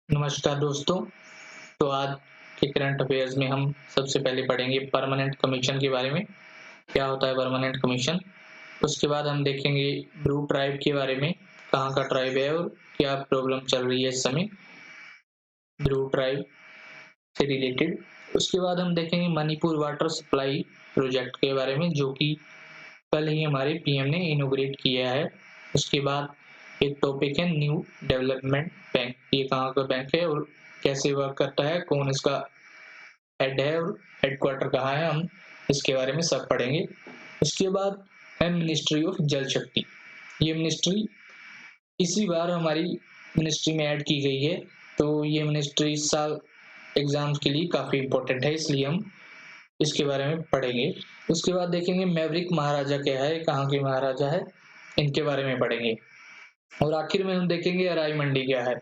नमस्कार दोस्तों। तो आज के करंट अफेयर्स में हम सबसे पहले पढ़ेंगे परमानेंट कमीशन के बारे में। क्या होता है परमानेंट कमीशन? उसके बाद हम देखेंगे ब्रू ट्राइब के बारे में, कहाँ का ट्राइब है और क्या प्रॉब्लम चल रही है इस समय ब्रू ट्राइब से रिलेटेड। उसके बाद हम देखेंगे मणिपुर वाटर सप्लाई प्रोजेक्ट के बारे में, जो कि कल ही हमारे पीएम ने इनॉग्रेट किया है। उसके बाद एक टॉपिक है न्यू डेवलपमेंट बैंक। ये कहाँ का बैंक है और कैसे वर्क करता है, कौन इसका हेड है और हेडक्वार्टर कहाँ है, हम इसके बारे में सब पढ़ेंगे। उसके बाद है मिनिस्ट्री ऑफ जल शक्ति। ये मिनिस्ट्री इसी बार हमारी मिनिस्ट्री में ऐड की गई है, तो ये मिनिस्ट्री इस साल एग्जाम्स के लिए काफी इंपॉर्टेंट है, इसलिए हम इसके बारे में पढ़ेंगे। उसके बाद देखेंगे मैवरिक महाराजा क्या है, कहाँ के महाराजा है, इनके बारे में पढ़ेंगे। और आखिर में हम देखेंगे अराई मंडी क्या है,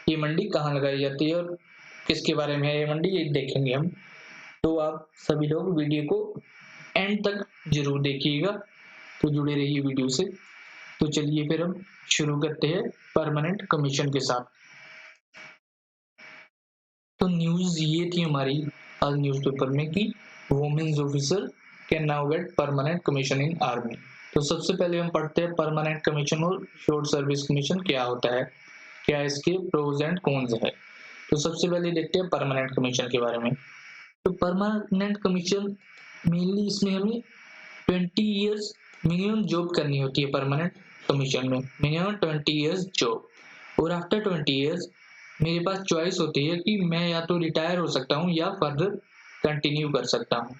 ये मंडी कहाँ लगाई जाती है और किसके बारे में है ये मंडी, ये देखेंगे हम। तो आप सभी लोग वीडियो को एंड तक जरूर देखिएगा, तो जुड़े रहिए वीडियो से। तो चलिए फिर हम शुरू करते हैं परमानेंट कमीशन के साथ। तो न्यूज ये थी हमारी आज न्यूज़पेपर में कि women's officer can now get permanent commission in army. तो सबसे पहले हम पढ़ते हैं परमानेंट कमीशन और शॉर्ट सर्विस कमीशन क्या होता है, क्या इसके प्रोज एंड कॉन्स है। तो सबसे पहले देखते हैं परमानेंट कमीशन के बारे में। तो परमानेंट कमीशन मेनली इसमें हमें 20 इयर्स मिनिमम जॉब करनी होती है। परमानेंट कमीशन में मिनिमम 20 इयर्स जॉब, और आफ्टर 20 इयर्स मेरे पास चॉइस होती है कि मैं या तो रिटायर हो सकता हूँ या फर्दर कंटिन्यू कर सकता हूँ।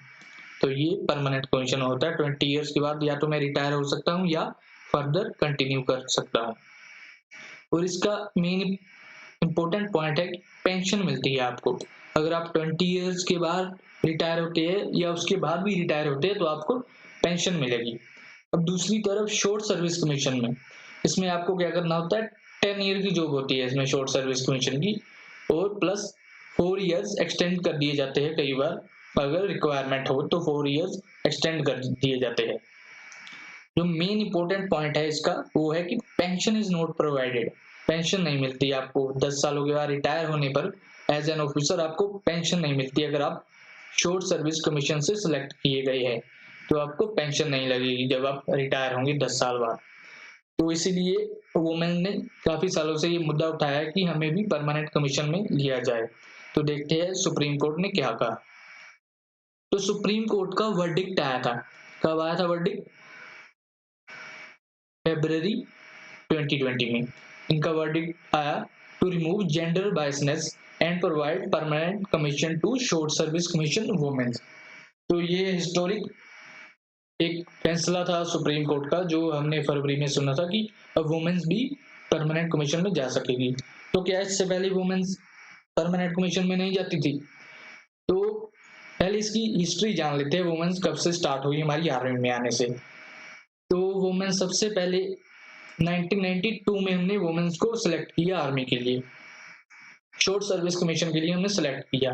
तो ये परमानेंट कमीशन होता है। 20 इयर्स के बाद या तो मैं रिटायर हो सकता हूँ या फर्दर कंटिन्यू कर सकता हूँ। और इसका मेन इंपॉर्टेंट पॉइंट है कि पेंशन मिलती है आपको। अगर आप 20 इयर्स के बाद रिटायर होते हैं या उसके बाद भी रिटायर होते हैं तो आपको पेंशन मिलेगी। अब दूसरी तरफ शॉर्ट सर्विस कमीशन में, इसमें आपको क्या करना होता है, 10 ईयर की जॉब होती है इसमें शॉर्ट सर्विस कमीशन की, और प्लस 4 इयर्स एक्सटेंड कर दिए जाते हैं कई बार, अगर रिक्वायरमेंट हो तो 4 इयर्स एक्सटेंड कर दिए जाते हैं। जो मेन इंपॉर्टेंट पॉइंट है इसका वो है कि pension is not provided. Pension नहीं मिलती आपको 10 सालों के बाद रिटायर होने पर एज एन ऑफिसर आपको पेंशन नहीं मिलती। अगर आप शॉर्ट सर्विस कमीशन से सिलेक्ट किए गए हैं तो आपको पेंशन नहीं लगेगी जब आप रिटायर होंगे 10 साल बाद। तो इसीलिए वुमेन ने काफी सालों से ये मुद्दा उठाया है कि हमें भी परमानेंट कमीशन में लिया जाए। तो देखते हैं सुप्रीम कोर्ट ने क्या कहा। तो सुप्रीम कोर्ट का वर्डिक्ट आया था, कब आया था वर्डिक्ट? फरवरी 2020 में इनका वर्डिक्ट आया, to remove gender biasness and provide permanent commission to short service commission women's. तो ये हिस्टोरिक एक फैसला था सुप्रीम कोर्ट का, जो हमने फरवरी में सुना था कि अब वुमेन्स भी परमानेंट कमीशन में जा सकेगी। तो क्या इससे पहले वुमेन्स परमानेंट कमीशन में नहीं जाती थी? तो पहले इसकी हिस्ट्री जान लेते हैं, वुमेन्स कब से स्टार्ट हुई हमारी आर्मी में आने से। तो वुमेन सबसे पहले 1992 में हमने वुमेन्स को सिलेक्ट किया आर्मी के लिए, शॉर्ट सर्विस कमीशन के लिए हमने सिलेक्ट किया।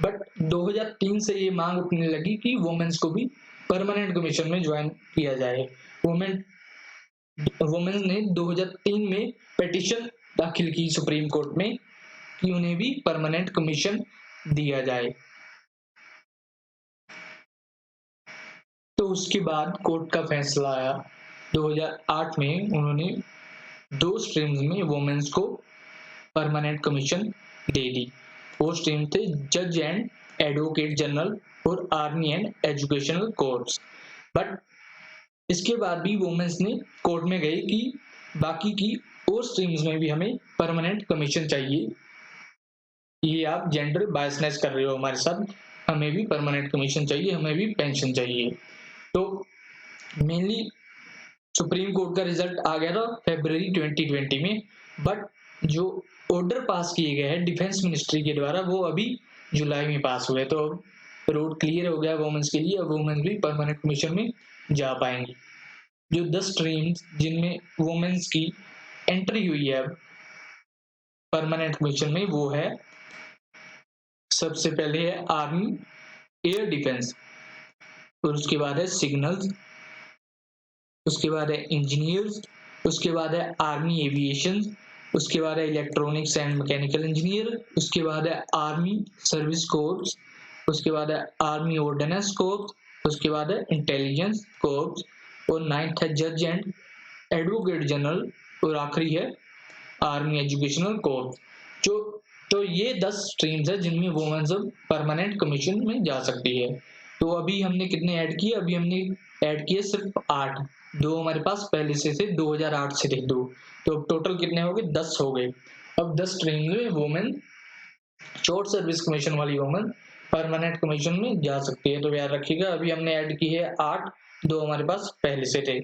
बट 2003 से ये मांग उठने लगी कि वुमेन्स को भी परमानेंट कमीशन में ज्वाइन किया जाए। वुमेन्स ने 2003 में पिटीशन दाखिल की सुप्रीम कोर्ट में कि उन्हें भी परमानेंट कमीशन दिया जाए। तो उसके बाद कोर्ट का फैसला आया 2008 में, उन्होंने 2 स्ट्रीम्स में वुमेन्स को परमानेंट कमीशन दे दी। वो स्ट्रीम थे जज एंड एडवोकेट जनरल और army and educational course. But इसके बाद भी वुमेन्स ने कोर्ट में गई कि बाकी की और स्ट्रीम्स में भी हमें परमानेंट कमीशन चाहिए, ये आप जेंडर बायसनेस कर रहे हो हमारे साथ, हमें भी परमानेंट कमीशन चाहिए, हमें भी पेंशन चाहिए। तो मेनली सुप्रीम कोर्ट का रिजल्ट आ गया था फरवरी 2020 में, बट जो ऑर्डर पास किए गए हैं डिफेंस मिनिस्ट्री के द्वारा वो अभी जुलाई में पास हुए। तो रोड क्लियर हो गया वुमेन्स के लिए, अब वुमेन्स भी परमानेंट कमीशन में जा पाएंगी। जो 10 स्ट्रीम्स जिनमें वुमेन्स की एंट्री हुई है परमानेंट कमीशन में, वो है सबसे पहले है आर्मी एयर डिफेंस, और उसके बाद है सिग्नल्स, उसके बाद है इंजीनियर्स, उसके बाद है आर्मी एविएशन, उसके बाद है इलेक्ट्रॉनिक्स एंड मैकेनिकल इंजीनियर, उसके बाद है आर्मी सर्विस कोर्प्स, उसके बाद है आर्मी ऑर्डिनेंस कोर्प्स, उसके बाद है इंटेलिजेंस कोर्प्स, और 9th है जज एंड एडवोकेट जनरल, और आखिरी है आर्मी एजुकेशनल कोर्प्स। जो तो ये 10 स्ट्रीम्स है जिनमें वुमेन सब परमानेंट कमीशन में जा सकती है। तो अभी हमने कितने ऐड किए? अभी हमने ऐड किए सिर्फ 8, 2 हमारे पास पहले से थे, 2008 से थे 2, तो टोटल कितने हो गए? 10 हो गए। अब 10 स्ट्रीम में वुमेन शॉर्ट सर्विस कमीशन वाली वुमेन परमानेंट कमीशन में जा सकती है। तो याद रखिएगा अभी हमने ऐड की है 8, 2 हमारे पास पहले से थे।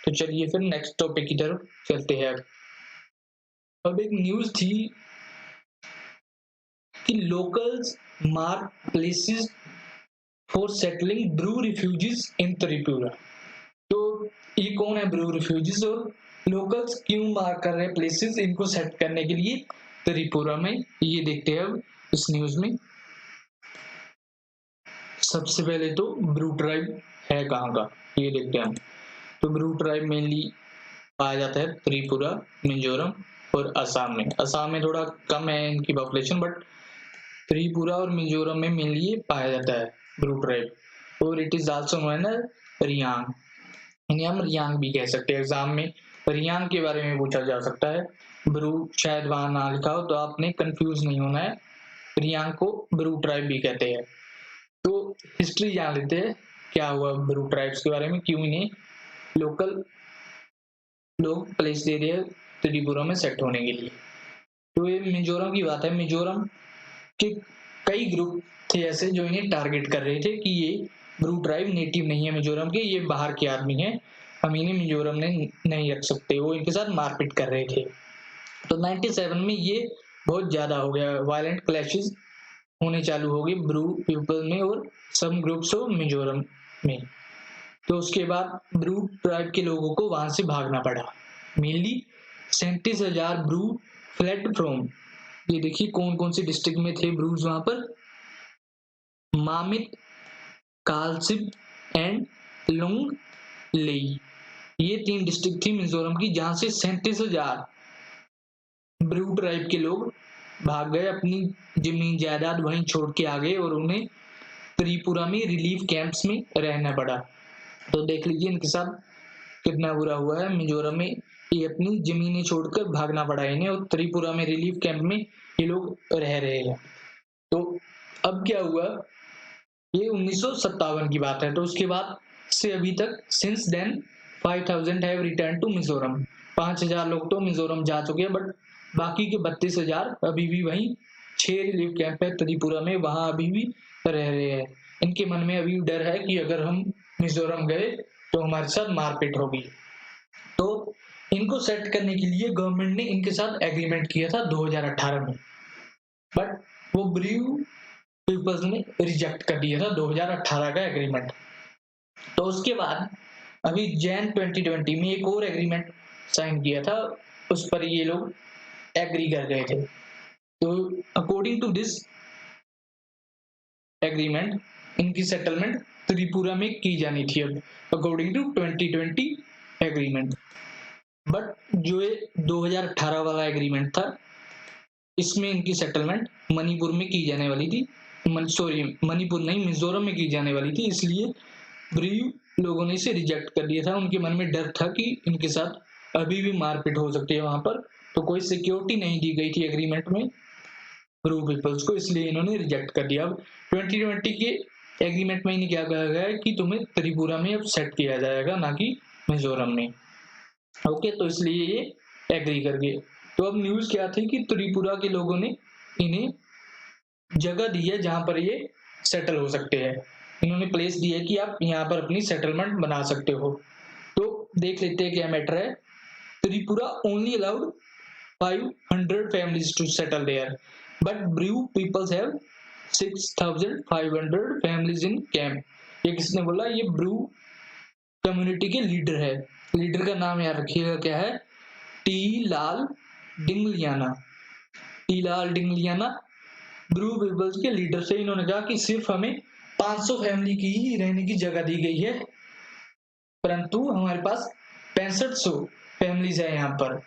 तो चलिए फिर नेक्स्ट टॉपिक की तरफ चलते हैं। अब एक न्यूज थी कि locals mark places for settling Bru refugees in Tripura. तो ये कौन है ब्रू रिफ्यूजीज, और लोकल्स क्यों मार्क कर रहे हैं प्लेसेस इनको सेट करने के लिए त्रिपुरा में, ये देखते हैं अब इस न्यूज में। सबसे पहले तो ब्रू ट्राइब है कहाँ का, ये देखते हैं हम। तो ब्रू ट्राइब मेनली पाया जाता है त्रिपुरा, मिजोरम और असम में। असम में थोड़ा कम है इनकी पॉपुलेशन, बट त्रिपुरा और मिजोरम में मेनली पाया जाता है ब्रू ट्राइब। और it is also known as Reang, इन्हें हम रियांग भी कह सकते हैं। एग्जाम में रियांग के बारे में पूछा जा सकता है, ब्रू शायद वहां ना लिखा हो तो आपने कंफ्यूज नहीं होना है, रियांग को ब्रू ट्राइब भी कहते हैं। तो हिस्ट्री जान लेते हैं क्या हुआ ब्रू ट्राइब्स के बारे में, क्यों इन्हें लोकल लोग प्लेस दे रहे हैं त्रिपुरा में सेट होने के लिए। तो ये मिजोरम की बात है। मिजोरम के कई ग्रुप थे ऐसे जो इन्हें टारगेट कर रहे थे कि ये ब्रू ट्राइब नेटिव नहीं है मिजोरम के, ये बाहर के आदमी है, हम इन्हें मिजोरम में नहीं रख सकते। वो इनके साथ मारपीट कर रहे थे। तो 97 में ये बहुत ज्यादा हो गया, वायलेंट क्लैशेस होने चालू हो गए ब्रू पीपल में और सम ग्रुप्स ऑफ मिजोरम में। तो उसके बाद ब्रू ट्राइब के लोगों को वहां से भागना पड़ा। मेनली 37,000 ब्रू फ्लेड फ्रॉम, ये देखिए कौन कौन सी डिस्ट्रिक्ट में थे ब्रूज वहां पर, मामित, कालसिब एंड लुंग लेई, ये 3 डिस्ट्रिक्ट थी मिजोरम की जहां से 37,000 ब्रू ट्राइब के लोग भाग गए, अपनी जमीन जायदाद वहीं छोड़ के आ गए और उन्हें त्रिपुरा में रिलीफ कैंप्स में रहना पड़ा। तो देख लीजिए इनके साथ कितना बुरा हुआ है। मिजोरम में ये अपनी जमीनें छोड़कर भागना पड़ा इन्हें और त्रिपुरा में रिलीफ कैंप में ये लोग रह रहे हैं। तो अब क्या हुआ, ये 1957 की बात है। तो उसके बाद से अभी तक since then 5,000 have return to Mizoram, 5,000 लोग तो मिजोरम जा चुके हैं, बट बाकी के 32,000 अभी भी वहीं 6 रिलीफ कैंप है त्रिपुरा में, वहां अभी भी रह रहे हैं। इनके मन में अभी डर है कि अगर हम मिजोरम गए तो हमारे साथ मारपीट होगी। तो इनको सेट करने के लिए गवर्नमेंट ने इनके साथ एग्रीमेंट किया था 2018 में, बट वो ब्रू पीपल्स ने रिजेक्ट कर दिया था 2018 का एग्रीमेंट। तो उसके बाद अभी जैन 2020 में एक और एग्रीमेंट साइन किया था, उस पर ये लोग एग्री कर गए थे। तो अकॉर्डिंग टू दिस एग्रीमेंट इनकी सेटलमेंट त्रिपुरा में की जानी थी अब, अकॉर्डिंग टू 2020 एग्रीमेंट। बट जो ये 2018 वाला एग्रीमेंट था इसमें इनकी सेटलमेंट मणिपुर में की जाने वाली थी, मणिपुर नहीं मिजोरम में की जाने वाली थी, इसलिए ब्रू लोगों ने इसे रिजेक्ट कर दिया था। उनके मन में डर था कि इनके साथ अभी भी मारपीट हो सकती है वहां पर, तो कोई सिक्योरिटी नहीं दी गई थी एग्रीमेंट में ब्रू पीपल्स को, इसलिए इन्होंने रिजेक्ट कर दिया। अब 2020 के एग्रीमेंट में इन्हें क्या कहा गया है कि तुम्हें त्रिपुरा में अब सेट किया जाएगा, ना कि मिजोरम में। ओके, तो इसलिए ये एग्री कर गए। तो अब न्यूज क्या थी कि त्रिपुरा के लोगों ने इन्हें जगह दी है जहां पर ये सेटल हो सकते हैं, इन्होंने प्लेस दी है कि आप यहाँ पर अपनी सेटलमेंट बना सकते हो। तो देख लेते हैं क्या मैटर है। Tripura only allowed 500 families to settle there, but Bru peoples have 6,500 families in camp। ये किसने बोला? ये ब्रू कम्युनिटी के लीडर है। लीडर का नाम याद रखिएगा क्या है, टी लाल डिंगलियाना। टी लाल डिंगलियाना ब्रू पीपल्स के लीडर से इन्होंने कहा कि सिर्फ हमें 500 फैमिली की ही रहने की जगह दी गई है, परंतु हमारे पास 6500 फैमिलीज है यहाँ पर,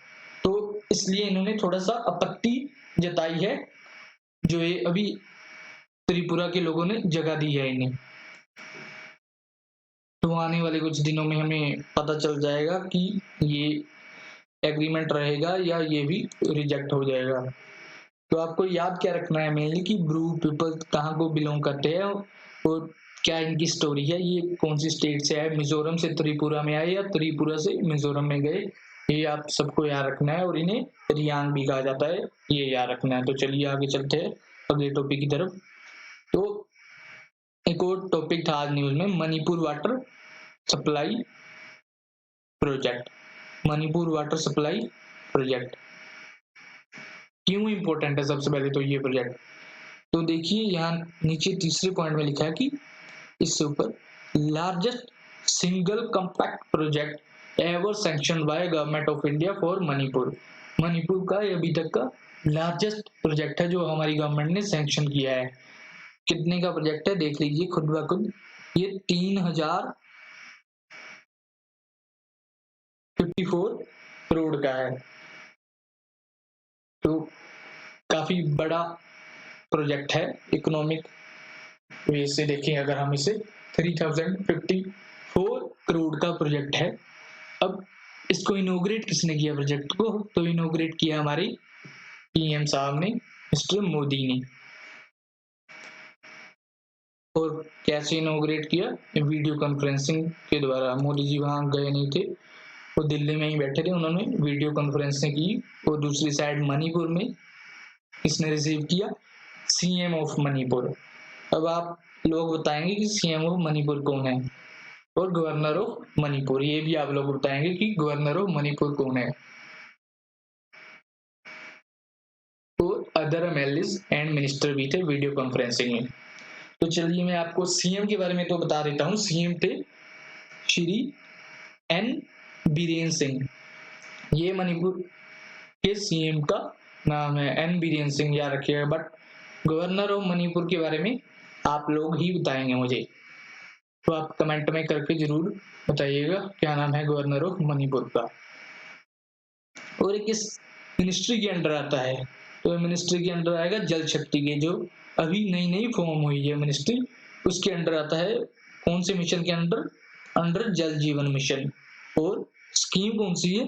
तो इसलिए इन्होंने थोड़ा सा आपत्ति जताई है, जो ये अभी त्रिपुरा के लोगों ने जगह दी है इन्हें। तो आने वाले कुछ दिनों में हमें पता चल जाएगा कि ये एग्रीमेंट रहेगा या ये भी रिजेक्ट हो जाएगा। तो आपको याद क्या रखना है मेनली कि ब्रू पीपल कहाँ को बिलोंग करते हैं और क्या इनकी स्टोरी है, ये कौन सी स्टेट से आए, मिजोरम से त्रिपुरा में आए या त्रिपुरा से मिजोरम में गए, ये आप सबको याद रखना है। और इन्हें रियांग भी कहा जाता है, ये याद रखना है। तो चलिए आगे चलते हैं अगले टॉपिक की तरफ। तो एक और टॉपिक था आज न्यूज में, Manipur water supply project. Manipur water supply project क्यों इंपॉर्टेंट है? सबसे पहले तो ये प्रोजेक्ट, तो देखिए यहाँ नीचे तीसरे पॉइंट में लिखा है कि इससे ऊपर largest single compact project ever sanction by government of India for Manipur. Manipur का ये अभी तक का लार्जेस्ट प्रोजेक्ट है जो हमारी गवर्नमेंट ने सैंक्शन किया है। कितने का प्रोजेक्ट है देख लीजिए खुद ब खुद, ये 3054 करोड़ का है। तो काफी बड़ा प्रोजेक्ट है। इकोनॉमिक वे से देखें अगर हम इसे, 3054 करोड़ का प्रोजेक्ट है। अब इसको इनोग्रेट किसने किया प्रोजेक्ट को? तो इनोग्रेट किया हमारे पीएम साहब ने, मिस्टर मोदी ने। और कैसे इनोग्रेट किया? वीडियो कॉन्फ्रेंसिंग के द्वारा। मोदी जी वहां गए नहीं थे, वो दिल्ली में ही बैठे थे, उन्होंने वीडियो कॉन्फ्रेंसिंग की। और दूसरी साइड मणिपुर में किसने रिसीव किया? CM of Manipur. अब आप लोग बताएंगे कि सीएम ऑफ मणिपुर कौन है और गवर्नर ऑफ मणिपुर, ये भी आप लोग बताएंगे कि गवर्नर ऑफ मणिपुर कौन है। तो अदर एमएलएस एंड मिनिस्टर भी थे वीडियो कॉन्फ्रेंसिंग में। तो चलिए मैं आपको सीएम के बारे में तो बता देता हूँ। सीएम थे श्री एन बीरेन सिंह। ये मणिपुर के सीएम का नाम है, एन बीरेन सिंह, याद रखिएगा। बट गवर्नर ऑफ मणिपुर के बारे में आप लोग ही बताएंगे मुझे, तो आप कमेंट में करके जरूर बताइएगा क्या नाम है गवर्नर ऑफ मणिपुर का। और एक इस मिनिस्ट्री के अंडर आता है, तो मिनिस्ट्री के अंडर आएगा जल शक्ति के, जो अभी नई नई फॉर्म हुई है मिनिस्ट्री, उसके अंडर आता है। कौन से मिशन के अंडर? अंडर जल जीवन मिशन। और स्कीम कौन सी है?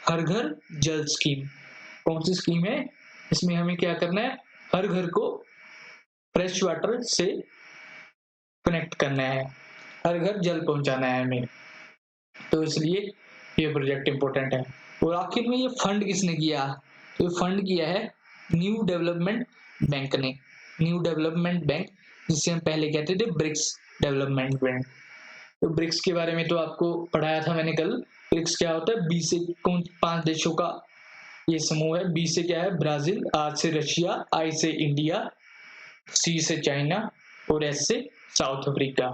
हर घर जल स्कीम। कौन सी स्कीम है? इसमें हमें क्या करना है? हर घर को फ्रेश वाटर से कनेक्ट करना है, हर घर जल पहुंचाना है हमें। तो इसलिए ये प्रोजेक्ट इंपॉर्टेंट है। और आखिर में ये फंड किसने किया? तो ये फंड किया है न्यू डेवलपमेंट बैंक ने। न्यू डेवलपमेंट बैंक, जिसे हम पहले कहते थे ब्रिक्स डेवलपमेंट बैंक। तो ब्रिक्स के बारे में तो आपको पढ़ाया था मैंने कल। ब्रिक्स क्या होता है? 20 से कौन 5 देशों का ये समूह है। बी से क्या है? ब्राजील, आर से रशिया, आई से इंडिया, सी से चाइना और एस से साउथ अफ्रीका।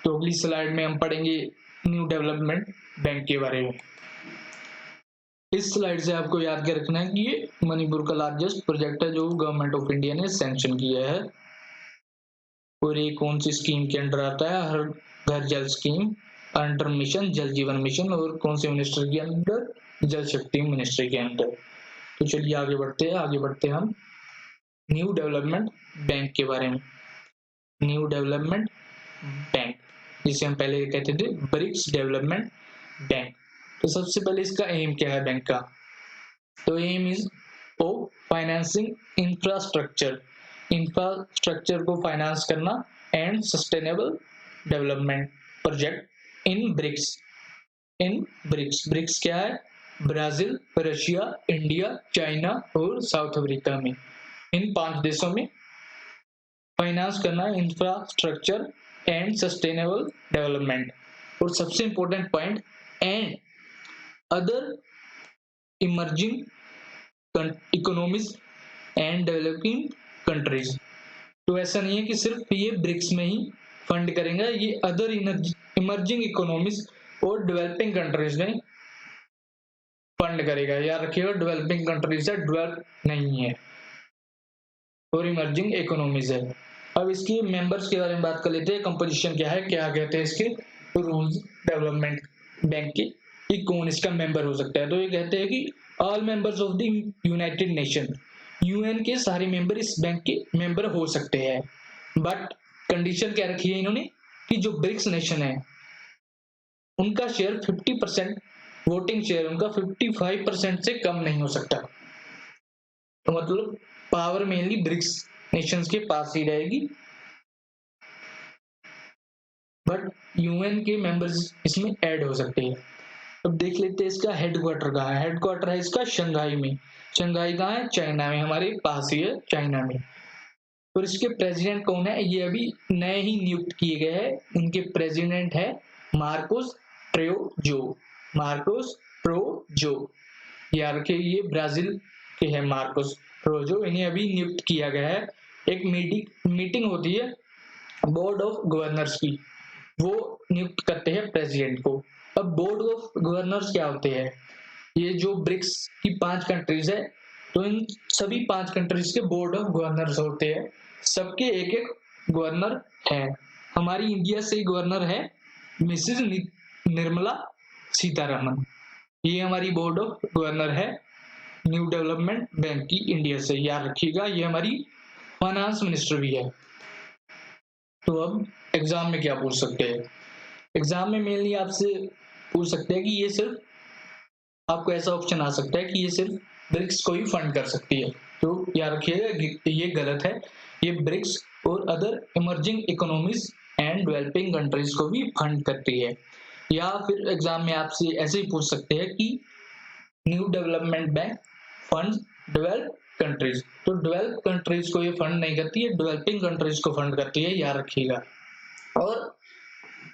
तो अगली स्लाइड में हम पढ़ेंगे न्यू डेवलपमेंट बैंक के बारे में। इस स्लाइड से आपको याद क्या रखना है कि ये मणिपुर का लार्जेस्ट प्रोजेक्ट है जो गवर्नमेंट ऑफ इंडिया ने सैंक्शन किया है। और ये कौन सी स्कीम के अंडर आता है? हर घर जल स्कीम अंडर मिशन जल जीवन मिशन। और कौन से मिनिस्टर के अंडर? जल शक्ति मिनिस्ट्री के अंडर। तो चलिए आगे बढ़ते हैं हम न्यू डेवलपमेंट बैंक के बारे में। न्यू डेवलपमेंट बैंक, जिसे हम पहले कहते थे ब्रिक्स डेवलपमेंट बैंक। तो सबसे पहले इसका एम क्या है बैंक का? तो aim is of financing infrastructure को फाइनेंस करना and sustainable development project in BRICS. BRICS क्या है? ब्राजील, रशिया, इंडिया, चाइना और साउथ अफ्रीका में, इन 5 देशों में फाइनेंस करना इंफ्रास्ट्रक्चर एंड सस्टेनेबल डेवलपमेंट। और सबसे important point, and other emerging economies and developing countries. तो ऐसा नहीं है कि सिर्फ ये ब्रिक्स में ही फंड करेंगे, ये अदर इमर्जिंग इकोनॉमीज और डेवलपिंग कंट्रीज में फंड करेगा। याद रखिएगा, डेवलपिंग कंट्रीज है, डेवलप नहीं है, और इमर्जिंग इकोनॉमीज है। अब इसकी मेंबर्स के बारे में बात कर लेते हैं। कंपोजिशन क्या है, क्या कहते हैं इसके रूल्स डेवलपमेंट बैंक के कि कौन इसका मेंबर हो सकता है। तो ये कहते हैं कि all members of the United nation, UN के सारे मेंबर इस बैंक के मेंबर हो सकते हैं, बट कंडीशन क्या रखी है इन्होंने कि जो ब्रिक्स नेशन है उनका शेयर 50%, वोटिंग शेयर उनका 55% से कम नहीं हो सकता। तो मतलब पावर मेनली ब्रिक्स नेशंस के पास ही रहेगी, बट यूएन के मेंबर्स इसमें ऐड हो सकते हैं। अब देख लेते हैं इसका हेडक्वार्टर कहाँ है। हेडक्वार्टर है इसका शंघाई में। शंघाई कहाँ है? चाइना में, हमारे पास ही है चाइना में। और इसके प्रेसिडेंट कौन है? ये अभी नए ही नियुक्त किए गए हैं। इनके प्रेसिडेंट है मार्कोस ट्रेजो। मार्कोस ट्रेजो, याद रखिए ये ब्राजील के हैं मार्कोस ट्रेजो। इन्हें अभी नियुक्त किया गया है। एक मीटिंग होती है बोर्ड ऑफ गवर्नर्स की, वो नियुक्त करते हैं प्रेसिडेंट को। अब बोर्ड ऑफ गवर्नर्स क्या होते हैं? ये जो ब्रिक्स की 5 कंट्रीज है, तो इन सभी 5 कंट्रीज के बोर्ड ऑफ गवर्नर्स होते हैं। सबके एक एक गवर्नर है। हमारी इंडिया से गवर्नर है मिसेज निर्मला सीतारमन। ये हमारी बोर्ड ऑफ गवर्नर है न्यू डेवलपमेंट बैंक की, इंडिया से, याद रखिएगा। ये हमारी फाइनेंस मिनिस्टर भी है। तो अब एग्जाम में क्या पूछ सकते हैं? एग्जाम में मेनली आपसे पूछ सकते हैं कि ये सिर्फ, आपको ऐसा ऑप्शन आ सकता है कि ये सिर्फ ब्रिक्स को ही फंड कर सकती है। तो याद रखिएगा ये गलत है। ये ब्रिक्स और other emerging economies and developing countries को भी फंड करती है। या फिर एग्जाम में आपसे ऐसे ही पूछ सकते हैं कि new development bank fund develop countries, तो डेवलप कंट्रीज को ये फंड नहीं करती है, डेवलपिंग कंट्रीज को फंड करती है, याद रखिएगा। और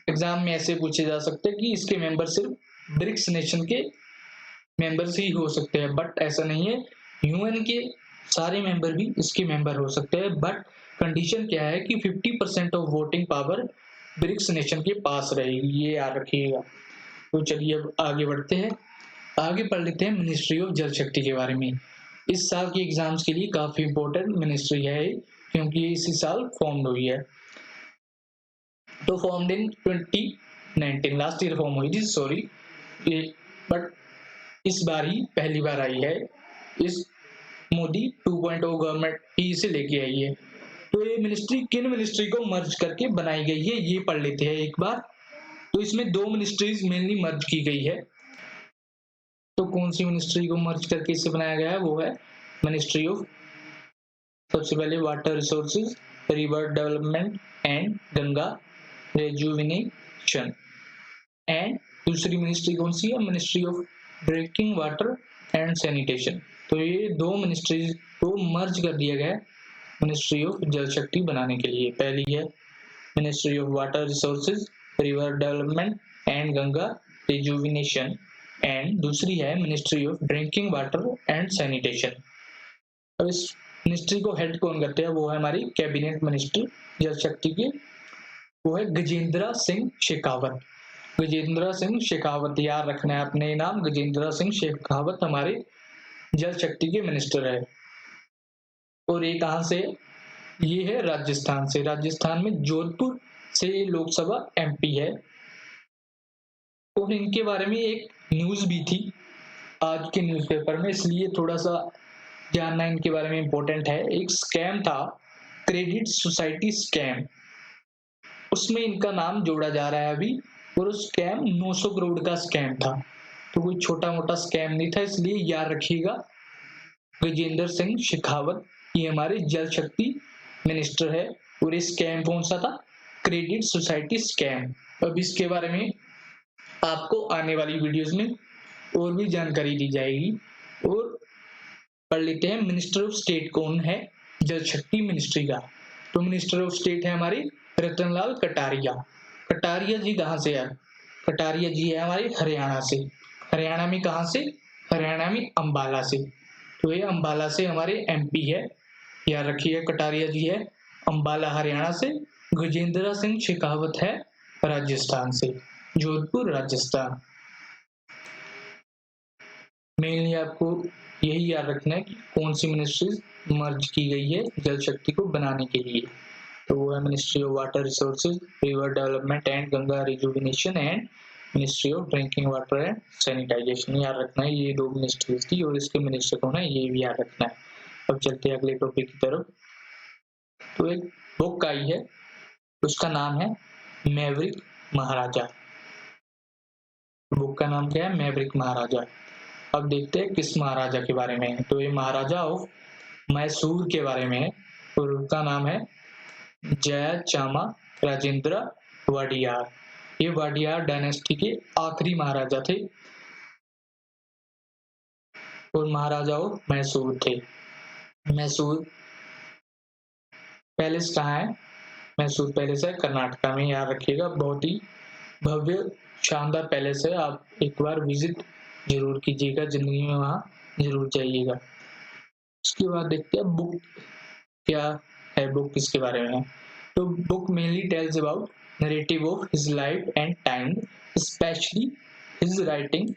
एग्जाम में ऐसे पूछे जा सकते हैं कि इसके मेंबर सिर्फ ब्रिक्स नेशन के मेंबर्स ही हो सकते हैं, बट ऐसा नहीं है। यूएन के सारे मेंबर भी इसके मेंबर हो सकते हैं, बट कंडीशन क्या है कि 50% of voting power BRICS nation के पास रहेगी, ये याद रखिएगा। तो चलिए अब आगे बढ़ते हैं। आगे पढ़ लेते हैं मिनिस्ट्री ऑफ जल शक्ति के बारे में। इस साल के एग्जाम्स के लिए काफी इंपॉर्टेंट मिनिस्ट्री है क्योंकि ये इसी साल फॉर्म हुई है। तो formed in 2019, last year form हुई थी, सॉरी, बट इस बार ही पहली बार आई है। इस मोदी 2.0 गवर्नमेंट ही इसे लेके आई है। तो ये मिनिस्ट्री किन मिनिस्ट्री को मर्ज करके बनाई गई है ये पढ़ लेते हैं एक बार। तो इसमें 2 मिनिस्ट्रीज मेनली मर्ज की गई है। तो कौन सी मिनिस्ट्री को मर्ज करके इसे बनाया गया है? वो है मिनिस्ट्री ऑफ, सबसे पहले water resources, river development and Ganga rejuvenation. And दूसरी मिनिस्ट्री कौन सी है? Ministry of drinking water and sanitation. तो ये 2 मिनिस्ट्रीज को मर्ज कर दिया गया है मिनिस्ट्री ऑफ जल शक्ति बनाने के लिए। पहली है ministry of water resources, river development and Ganga rejuvenation, and दूसरी है ministry of drinking water and sanitation. अब इस मिनिस्ट्री को हेड कौन करते हैं? वो है हमारी कैबिनेट मिनिस्टर जल शक्ति के, वो है गजेंद्र सिंह शेखावत। गजेंद्र सिंह शेखावत, याद रखना है अपने नाम, गजेंद्र सिंह शेखावत हमारे जल शक्ति के मिनिस्टर है। और ये कहां से? ये है राजस्थान से। राजस्थान में जोधपुर से लोकसभा एमपी है। और इनके बारे में एक न्यूज भी थी आज के न्यूज़पेपर में, इसलिए थोड़ा सा जानना इनके बारे में इम्पोर्टेंट है। एक स्कैम था, क्रेडिट सोसाइटी स्कैम, उसमें इनका नाम जोड़ा जा रहा है अभी। और उस स्कैम 900 करोड़ का स्कैम था, तो कोई छोटा मोटा स्कैम नहीं था, इसलिए याद रखिएगा गजेंद्र सिंह शेखावत ये हमारे जल शक्ति मिनिस्टर है। और ये स्कैम कौन सा था? Credit society scam. अब इसके बारे में आपको आने वाली वीडियोस में और भी जानकारी दी जाएगी। और पढ़ लेते हैं मिनिस्टर ऑफ स्टेट कौन है जल शक्ति मिनिस्ट्री का। तो मिनिस्टर ऑफ स्टेट है हमारे रतनलाल कटारिया। कटारिया जी कहाँ से है? कटारिया जी है हमारे हरियाणा से। हरियाणा में कहाँ से? हरियाणा में अंबाला से। तो ये अंबाला से हमारे एमपी है, याद रखिए कटारिया जी है अंबाला हरियाणा से। गजेंद्र सिंह शेखावत है राजस्थान से, जोधपुर राजस्थान। मेनली आपको यही याद रखना है कि कौन सी मिनिस्ट्रीज मर्ज की गई है जल शक्ति को बनाने के लिए। तो वो है ministry of water resources, river development and Ganga rejuvenation, and ministry of drinking water and sanitization, याद रखना है ये 2 मिनिस्ट्रीज थी और इसके मिनिस्टर कौन है ये भी याद रखना है। अब चलते हैं अगले टॉपिक की तरफ। तो एक बुक आई है, उसका नाम है मैवरिक महाराजा। बुक का नाम क्या है? मैवरिक महाराजा। अब देखते हैं किस महाराजा के बारे में है। तो ये महाराजा ऑफ मैसूर के बारे में है और उनका नाम है जयचामा राजेंद्र वाडियार। ये वाडियार डायनेस्टी के आखिरी महाराजा थे और महाराजा ऑफ मैसूर थे। मैसूर पैलेस कहाँ है? मैसूर पैलेस है कर्नाटका में, याद रखिएगा। बहुत ही भव्य शानदार पैलेस है, आप एक बार विजिट जरूर कीजिएगा, जिंदगी में वहां जरूर जाइएगा। उसके बाद देखते हैं बुक क्या है, बुक किसके बारे में है। तो book mainly tells about narrative of his life and time, specially his writing,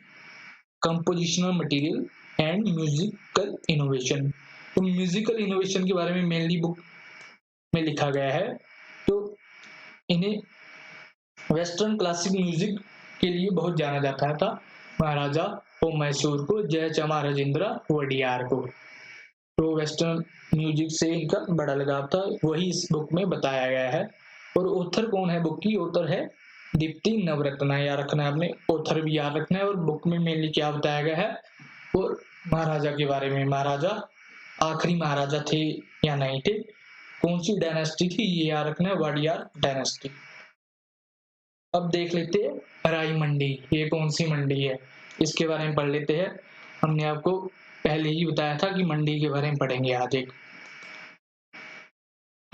compositional material and musical innovation. तो म्यूजिकल इनोवेशन के बारे में मेनली बुक में लिखा गया है। तो इन्हें वेस्टर्न क्लासिक म्यूजिक के लिए बहुत जाना जाता था, महाराजा और मैसूर को, जयचामा राजेंद्र वडियार को। तो वेस्टर्न म्यूजिक से इनका बड़ा लगाव था, वही इस बुक में बताया गया है। और ऑथर कौन है बुक की? ऑथर है दीप्ति नवरत्ना, याद रखना है आपने, ऑथर भी याद रखना है। और बुक में मेनली क्या बताया गया है और महाराजा के बारे में, महाराजा आखिरी महाराजा थे या नहीं थे, कौन सी डायनेस्टी थी ये याद रखना है, वाडियार डायनेस्टी। अब देख लेते हैं राई मंडी, ये कौन सी मंडी है इसके बारे में पढ़ लेते हैं। हमने आपको पहले ही बताया था कि मंडी के बारे में पढ़ेंगे आज एक।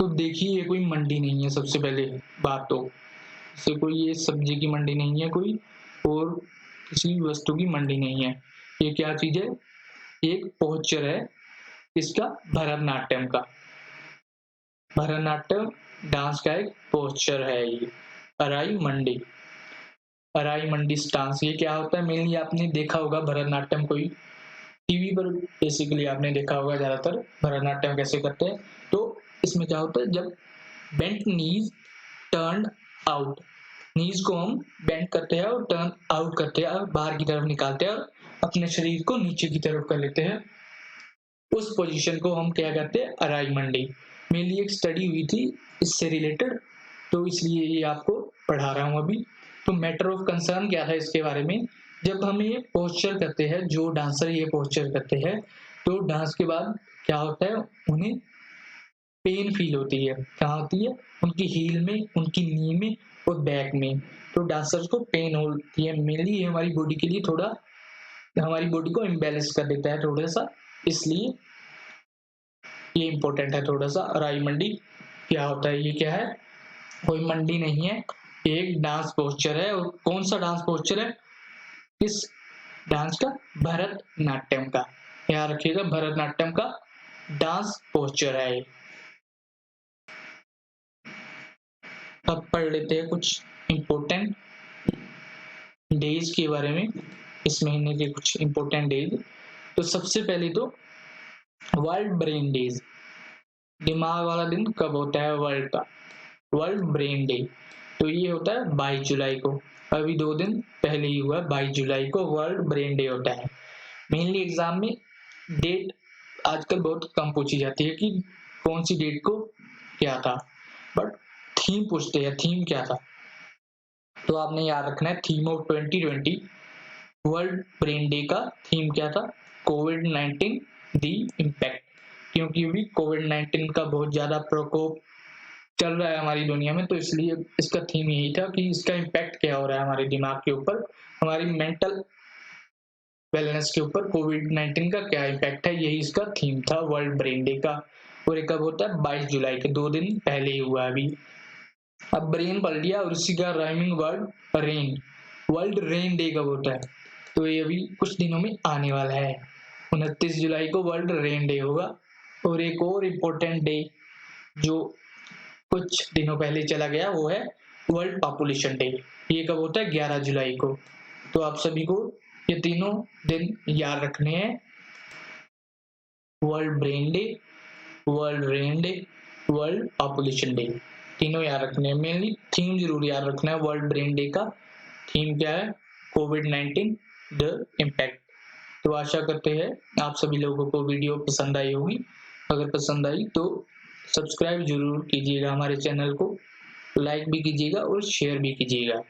तो देखिए ये कोई मंडी नहीं है, सबसे पहले बात तो इसे कोई ये सब्जी की मंडी नहीं है कोई, और किसी वस्तु की मंडी नहीं है। ये क्या चीज है? एक पोस्चर है इसका, भरतनाट्यम का, भरतनाट्यम डांस का एक पोस्चर है ये अराई मंडी। अराई मंडी डांस ये क्या होता है? मेनली आपने देखा होगा भरतनाट्यम कोई टीवी पर, बेसिकली आपने देखा होगा ज्यादातर भरतनाट्यम कैसे करते हैं। तो इसमें क्या होता है, जब बेंट नीज टर्न आउट, नीज को हम बेंड करते हैं और टर्न आउट करते हैं, बाहर की तरफ निकालते हैं और अपने शरीर को नीचे की तरफ कर लेते हैं, उस पोजीशन को हम क्या कहते हैं? अराई मंडी। मेनली एक स्टडी हुई थी इससे रिलेटेड, तो इसलिए ये आपको पढ़ा रहा हूं अभी। तो मैटर ऑफ कंसर्न क्या था इसके बारे में? जब हम ये पोस्चर करते हैं, जो डांसर ये पोस्चर करते हैं, तो डांस के बाद क्या होता है, उन्हें पेन फील होती है। कहाँ होती है? उनकी हील में, उनकी नी में और बैक में। तो डांसर्स को पेन होती है। मेनली ये हमारी बॉडी के लिए थोड़ा, हमारी बॉडी को इम्बैलेंस कर देता है थोड़ा सा, इसलिए ये इंपॉर्टेंट है थोड़ा सा। राई मंडी क्या होता है? ये क्या है? कोई मंडी नहीं है, एक डांस पोस्चर है। और कौन सा डांस पोस्चर है? किस डांस का? भरतनाट्यम का, याद रखिएगा, भरतनाट्यम का डांस पोस्चर है। अब पढ़ लेते हैं कुछ इंपॉर्टेंट डेज के बारे में, इस महीने के कुछ इंपॉर्टेंट डेज। तो सबसे पहले तो वर्ल्ड ब्रेन डेज, दिमाग वाला दिन कब होता है वर्ल्ड का? वर्ल्ड ब्रेन डे, तो ये होता है 22 जुलाई को, अभी 2 दिन पहले ही हुआ, 22 जुलाई को वर्ल्ड ब्रेन डे होता है। मेनली एग्जाम में डेट आजकल बहुत कम पूछी जाती है कि कौन सी डेट को क्या था, बट थीम पूछते हैं, थीम क्या था? तो आपने याद रखना है theme of 2020 world brain day का थीम क्या था? कोविड-19 दी इम्पैक्ट, क्योंकि अभी कोविड-19 का बहुत ज्यादा प्रकोप चल रहा है हमारी दुनिया में, तो इसलिए इसका थीम यही था कि इसका इम्पैक्ट क्या हो रहा है हमारे दिमाग के ऊपर, हमारी मेंटल वेलनेस के ऊपर कोविड-19 का क्या इम्पैक्ट है, यही इसका थीम था वर्ल्ड ब्रेन डे का। और ये कब होता है? 22 जुलाई के, 2 दिन पहले ही हुआ अभी। अब ब्रेन पढ़ लिया और इसी का rhyming word rain, world rain day कब होता है? तो ये अभी कुछ दिनों में आने वाला है, 29 जुलाई को वर्ल्ड रेन डे होगा। और एक और इम्पोर्टेंट डे जो कुछ दिनों पहले चला गया वो है वर्ल्ड पॉपुलेशन डे, ये कब होता है? 11 जुलाई को। तो आप सभी को ये तीनों दिन याद रखने हैं, world brain day, world rain day, world population day, तीनों याद रखने हैं। मेनली थीम जरूर याद रखना है वर्ल्ड ब्रेन डे का, थीम क्या है? कोविड-19 द इम्पैक्ट। तो आशा करते हैं आप सभी लोगों को वीडियो पसंद आई होगी। अगर पसंद आई तो सब्सक्राइब जरूर कीजिएगा हमारे चैनल को, लाइक भी कीजिएगा और शेयर भी कीजिएगा।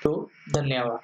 तो धन्यवाद।